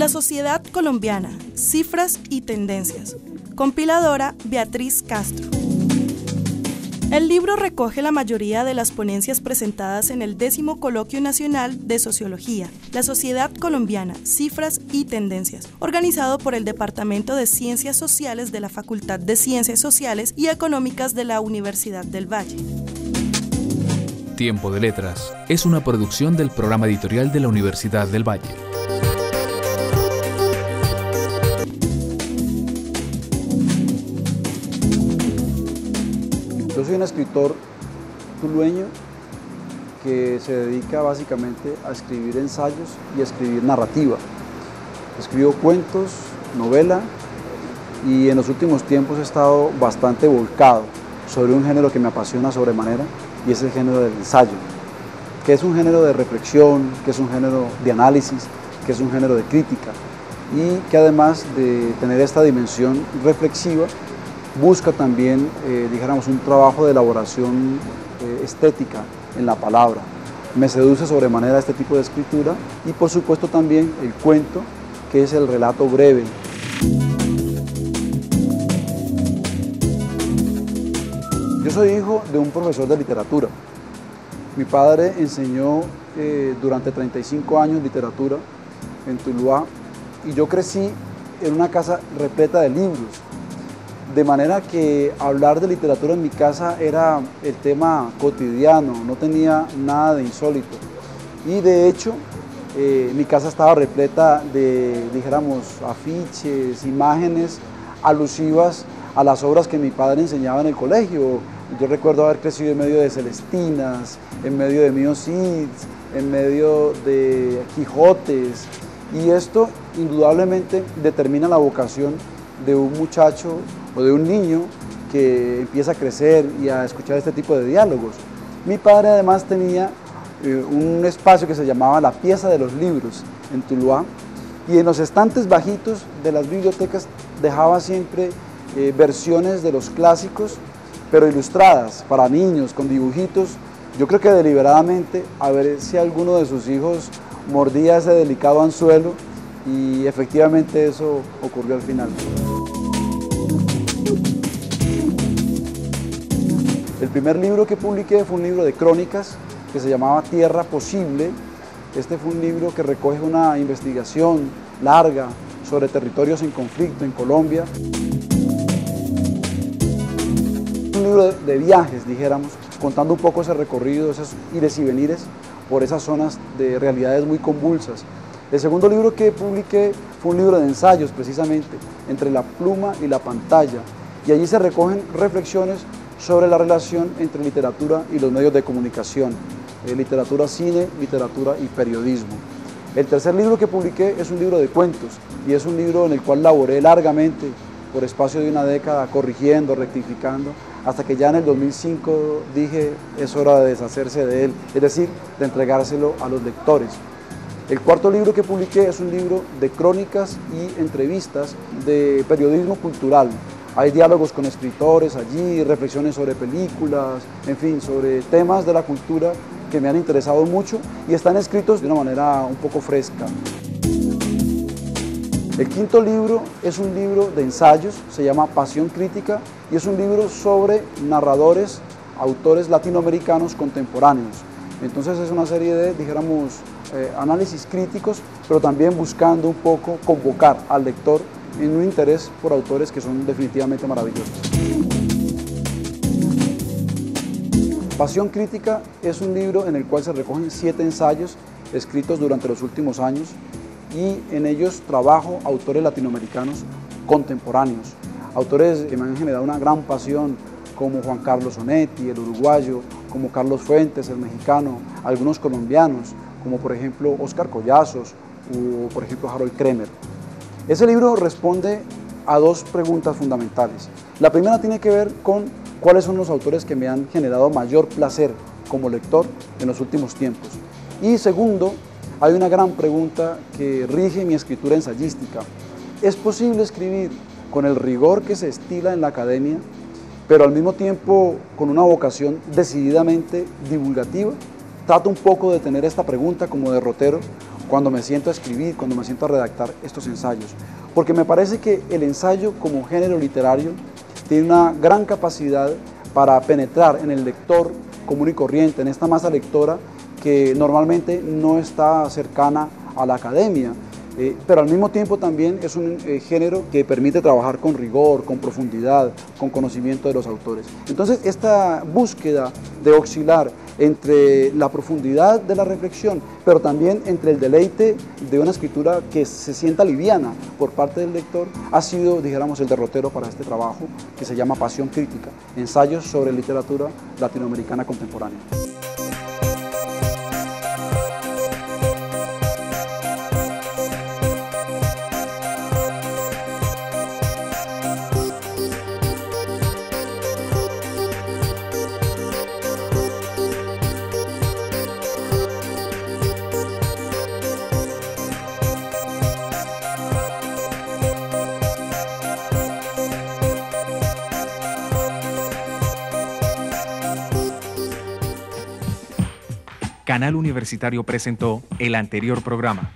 La sociedad colombiana, cifras y tendencias. Compiladora Beatriz Castro. El libro recoge la mayoría de las ponencias presentadas en el 10º Coloquio Nacional de Sociología, La Sociedad Colombiana, Cifras y Tendencias, organizado por el Departamento de Ciencias Sociales de la Facultad de Ciencias Sociales y Económicas de la Universidad del Valle. Tiempo de Letras es una producción del programa editorial de la Universidad del Valle. Yo soy un escritor tulueño que se dedica básicamente a escribir ensayos y a escribir narrativa. Escribo cuentos, novela y en los últimos tiempos he estado bastante volcado sobre un género que me apasiona sobremanera y es el género del ensayo, que es un género de reflexión, que es un género de análisis, que es un género de crítica y que además de tener esta dimensión reflexiva, busca también, dijéramos, un trabajo de elaboración estética en la palabra. Me seduce sobremanera este tipo de escritura y por supuesto también el cuento, que es el relato breve. Yo soy hijo de un profesor de literatura. Mi padre enseñó durante 35 años literatura en Tuluá y yo crecí en una casa repleta de libros. De manera que hablar de literatura en mi casa era el tema cotidiano, no tenía nada de insólito. Y de hecho, mi casa estaba repleta de, dijéramos, afiches, imágenes alusivas a las obras que mi padre enseñaba en el colegio. Yo recuerdo haber crecido en medio de Celestinas, en medio de Mío Cid, en medio de Quijotes. Y esto indudablemente determina la vocación de un muchacho o de un niño que empieza a crecer y a escuchar este tipo de diálogos. Mi padre además tenía un espacio que se llamaba la pieza de los libros en Tuluá y en los estantes bajitos de las bibliotecas dejaba siempre versiones de los clásicos, pero ilustradas para niños, con dibujitos. Yo creo que deliberadamente, a ver si alguno de sus hijos mordía ese delicado anzuelo y efectivamente eso ocurrió al final. El primer libro que publiqué fue un libro de crónicas que se llamaba Tierra Posible. Este fue un libro que recoge una investigación larga sobre territorios en conflicto en Colombia. Un libro de viajes, dijéramos, contando un poco ese recorrido, esos ires y venires por esas zonas de realidades muy convulsas. El segundo libro que publiqué fue un libro de ensayos, precisamente, entre la pluma y la pantalla. Y allí se recogen reflexiones sobre la relación entre literatura y los medios de comunicación, literatura, cine, literatura y periodismo. El tercer libro que publiqué es un libro de cuentos y es un libro en el cual laboré largamente por espacio de una década, corrigiendo, rectificando, hasta que ya en el 2005 dije es hora de deshacerse de él, es decir, de entregárselo a los lectores. El cuarto libro que publiqué es un libro de crónicas y entrevistas de periodismo cultural. Hay diálogos con escritores allí, reflexiones sobre películas, en fin, sobre temas de la cultura que me han interesado mucho y están escritos de una manera un poco fresca. El quinto libro es un libro de ensayos, se llama Pasión Crítica y es un libro sobre narradores, autores latinoamericanos contemporáneos. Entonces es una serie de, dijéramos, análisis críticos, pero también buscando un poco convocar al lector en un interés por autores que son definitivamente maravillosos. Pasión Crítica es un libro en el cual se recogen 7 ensayos escritos durante los últimos años y en ellos trabajo autores latinoamericanos contemporáneos, autores que me han generado una gran pasión como Juan Carlos Onetti, el uruguayo, como Carlos Fuentes, el mexicano, algunos colombianos, como por ejemplo Óscar Collazos o por ejemplo Harold Kremer. Ese libro responde a 2 preguntas fundamentales. La primera tiene que ver con cuáles son los autores que me han generado mayor placer como lector en los últimos tiempos. Y segundo, hay una gran pregunta que rige mi escritura ensayística. ¿Es posible escribir con el rigor que se estila en la academia, pero al mismo tiempo con una vocación decididamente divulgativa? Trato un poco de tener esta pregunta como derrotero, cuando me siento a escribir, cuando me siento a redactar estos ensayos, porque me parece que el ensayo como género literario tiene una gran capacidad para penetrar en el lector común y corriente, en esta masa lectora que normalmente no está cercana a la academia, pero al mismo tiempo también es un género que permite trabajar con rigor, con profundidad, con conocimiento de los autores. Entonces, esta búsqueda de oscilar entre la profundidad de la reflexión, pero también entre el deleite de una escritura que se sienta liviana por parte del lector, ha sido, dijéramos, el derrotero para este trabajo que se llama Pasión Crítica, ensayos sobre literatura latinoamericana contemporánea. Canal Universitario presentó el anterior programa.